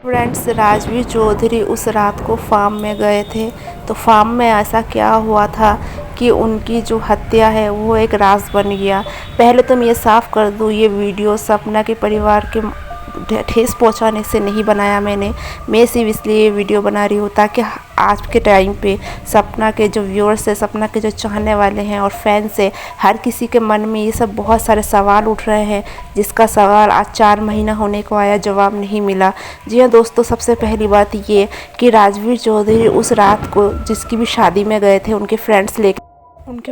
Friends, Rajveer Chaudhary उस रात को फार्म में गए थे। तो फार्म में ऐसा क्या हुआ था कि उनकी जो हत्या है वो एक राज बन गया। पहले तो मैं ये साफ़ कर दूँ, ये वीडियो सपना के परिवार के ठेस पहुंचाने से नहीं बनाया मैं सिर्फ इसलिए ये वीडियो बना रही हूँ ताकि आज के टाइम पे सपना के जो व्यूअर्स है, सपना के जो चाहने वाले हैं और फैंस है, हर किसी के मन में ये सब बहुत सारे सवाल उठ रहे हैं, जिसका सवाल आज 4 महीना होने को आया, जवाब नहीं मिला। जी हाँ दोस्तों, सबसे पहली बात ये कि राजवीर चौधरी उस रात को जिसकी भी शादी में गए थे, उनके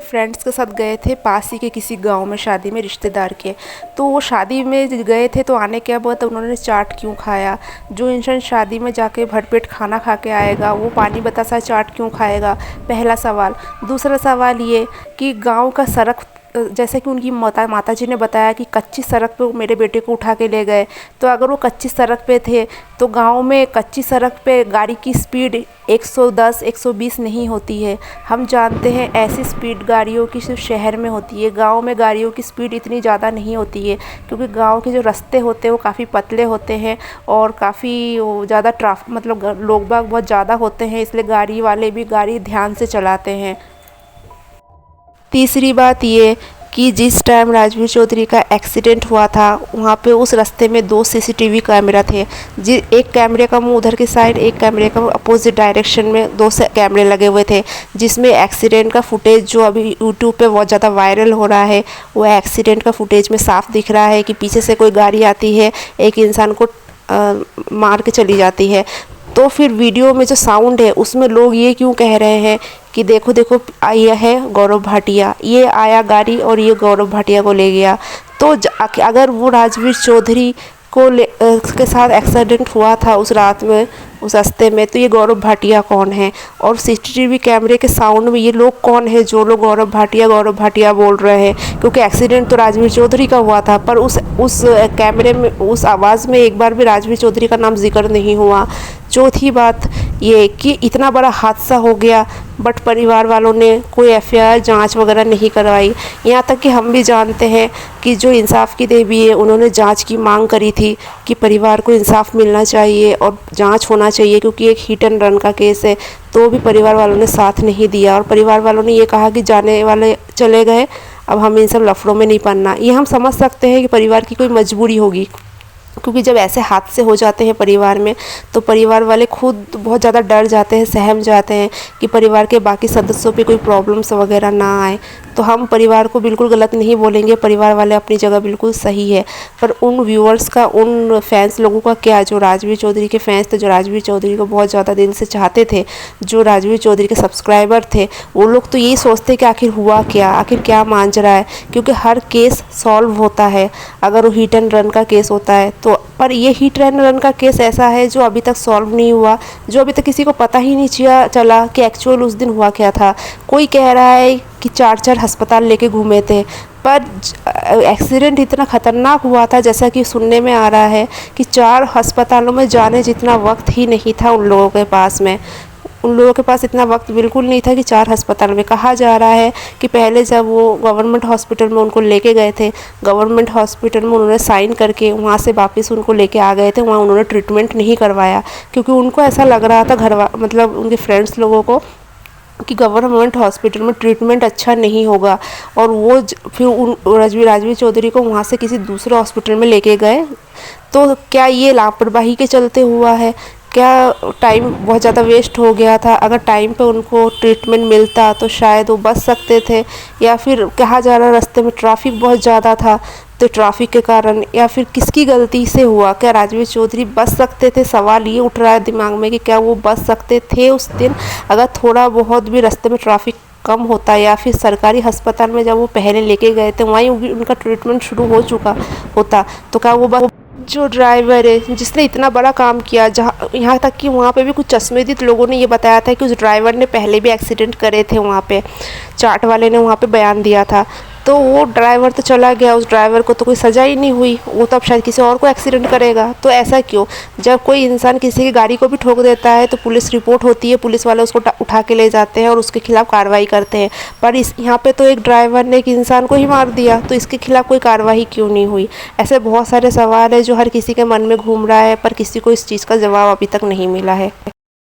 फ्रेंड्स के साथ गए थे पास ही के किसी गांव में शादी में, रिश्तेदार के। तो वो शादी में गए थे तो आने क्या बात, उन्होंने चाट क्यों खाया? जो इंसान शादी में जाके भरपेट खाना खा के आएगा वो पानी बतासा चाट क्यों खाएगा? पहला सवाल। दूसरा सवाल ये कि गांव का सड़क, जैसे कि उनकी माता जी ने बताया कि कच्ची सड़क पे वो मेरे बेटे को उठा के ले गए। तो अगर वो कच्ची सड़क पे थे तो गांव में कच्ची सड़क पे गाड़ी की स्पीड 110 120 नहीं होती है। हम जानते हैं ऐसी स्पीड गाड़ियों की सिर्फ शहर में होती है, गांव में गाड़ियों की स्पीड इतनी ज़्यादा नहीं होती है, क्योंकि गांव के जो रास्ते होते हैं वो काफ़ी पतले होते हैं और काफ़ी ज़्यादा मतलब लोग बाग बहुत ज़्यादा होते हैं, इसलिए गाड़ी वाले भी गाड़ी ध्यान से चलाते हैं। तीसरी बात ये कि जिस टाइम राजवीर चौधरी का एक्सीडेंट हुआ था वहाँ पे उस रास्ते में 2 सीसीटीवी कैमरा थे। एक कैमरे का मुंह उधर की साइड, एक कैमरे का अपोजिट डायरेक्शन में 2 से कैमरे लगे हुए थे, जिसमें एक्सीडेंट का फुटेज जो अभी यूट्यूब पे बहुत ज़्यादा वायरल हो रहा है, वो एक्सीडेंट का फुटेज में साफ दिख रहा है कि पीछे से कोई गाड़ी आती है, एक इंसान को मार के चली जाती है। तो फिर वीडियो में जो साउंड है उसमें लोग ये क्यों कह रहे हैं कि देखो देखो आया है गौरव भाटिया, ये आया गाड़ी और ये गौरव भाटिया को ले गया। तो अगर वो राजवीर चौधरी के साथ एक्सीडेंट हुआ था उस रात में उस रास्ते में, तो ये गौरव भाटिया कौन है? और सीसीटीवी कैमरे के साउंड में ये लोग कौन है जो लोग गौरव भाटिया बोल रहे हैं? क्योंकि एक्सीडेंट तो राजवीर चौधरी का हुआ था, पर उस कैमरे में, उस आवाज़ में एक बार भी राजवीर चौधरी का नाम जिक्र नहीं हुआ। चौथी बात ये कि इतना बड़ा हादसा हो गया बट परिवार वालों ने कोई एफआईआर जांच वगैरह नहीं करवाई। यहाँ तक कि हम भी जानते हैं कि जो इंसाफ की देवी है उन्होंने जांच की मांग करी थी कि परिवार को इंसाफ मिलना चाहिए और जांच होना चाहिए, क्योंकि एक हिट एंड रन का केस है। तो भी परिवार वालों ने साथ नहीं दिया और परिवार वालों ने ये कहा कि जाने वाले चले गए, अब हम इन सब लफड़ों में नहीं पड़ना। ये हम समझ सकते हैं कि परिवार की कोई मजबूरी होगी, क्योंकि जब ऐसे हादसे हो जाते हैं परिवार में तो परिवार वाले खुद बहुत ज़्यादा डर जाते हैं, सहम जाते हैं कि परिवार के बाकी सदस्यों पे कोई प्रॉब्लम्स वगैरह ना आए। तो हम परिवार को बिल्कुल गलत नहीं बोलेंगे, परिवार वाले अपनी जगह बिल्कुल सही है। पर उन व्यूअर्स का, उन फैंस लोगों का क्या, जो राजवीर चौधरी के फैंस थे, जो राजवीर चौधरी को बहुत ज़्यादा दिल से चाहते थे, जो राजवीर चौधरी के सब्सक्राइबर थे, वो लोग तो यही सोचते कि आखिर हुआ क्या, आखिर क्या मांझरा है। क्योंकि हर केस सॉल्व होता है अगर वो हिट एंड रन का केस होता है तो, पर ये हिट एंड रन का केस ऐसा है जो अभी तक सॉल्व नहीं हुआ, जो अभी तक किसी को पता ही नहीं चला कि एक्चुअल उस दिन हुआ क्या था। कोई कह रहा है कि 4 अस्पताल लेके घूमे थे, पर एक्सीडेंट इतना ख़तरनाक हुआ था जैसा कि सुनने में आ रहा है कि 4 अस्पतालों में जाने जितना वक्त ही नहीं था उन लोगों के पास में। उन लोगों के पास इतना वक्त बिल्कुल नहीं था कि 4 अस्पताल में। कहा जा रहा है कि पहले जब वो गवर्नमेंट हॉस्पिटल में उनको लेके गए थे, गवर्नमेंट हॉस्पिटल में उन्होंने साइन करके वहाँ से वापस उनको लेके आ गए थे, वहाँ उन्होंने ट्रीटमेंट नहीं करवाया, क्योंकि उनको ऐसा लग रहा था मतलब उनके फ्रेंड्स लोगों को कि गवर्नमेंट हॉस्पिटल में ट्रीटमेंट अच्छा नहीं होगा। और वो फिर उन राजवीर चौधरी को वहाँ से किसी दूसरे हॉस्पिटल में लेके गए। तो क्या ये लापरवाही के चलते हुआ है? क्या टाइम बहुत ज़्यादा वेस्ट हो गया था? अगर टाइम पे उनको ट्रीटमेंट मिलता तो शायद वो बच सकते थे। या फिर कहा जा रहा रास्ते में ट्रैफिक बहुत ज़्यादा था तो ट्रैफिक के कारण, या फिर किसकी गलती से हुआ? क्या राजवीर चौधरी बच सकते थे? सवाल ये उठ रहा है दिमाग में कि क्या वो बच सकते थे उस दिन? अगर थोड़ा बहुत भी रास्ते में ट्रैफिक कम होता या फिर सरकारी अस्पताल में जब वो पहले लेके गए थे वहीं उनका ट्रीटमेंट शुरू हो चुका होता, तो क्या वो जो ड्राइवर है जिसने इतना बड़ा काम किया, जहाँ यहाँ तक कि वहाँ पे भी कुछ चश्मदीद लोगों ने ये बताया था कि उस ड्राइवर ने पहले भी एक्सीडेंट करे थे वहाँ पे, चाट वाले ने वहाँ पे बयान दिया था। तो वो ड्राइवर तो चला गया, उस ड्राइवर को तो कोई सज़ा ही नहीं हुई, वो तो अब शायद किसी और को एक्सीडेंट करेगा। तो ऐसा क्यों? जब कोई इंसान किसी की गाड़ी को भी ठोक देता है तो पुलिस रिपोर्ट होती है, पुलिस वाले उसको उठा के ले जाते हैं और उसके खिलाफ कार्रवाई करते हैं। पर इस यहाँ पे तो एक ड्राइवर ने एक इंसान को ही मार दिया, तो इसके खिलाफ कोई कार्रवाई क्यों नहीं हुई? ऐसे बहुत सारे सवाल है जो हर किसी के मन में घूम रहा है, पर किसी को इस चीज़ का जवाब अभी तक नहीं मिला है।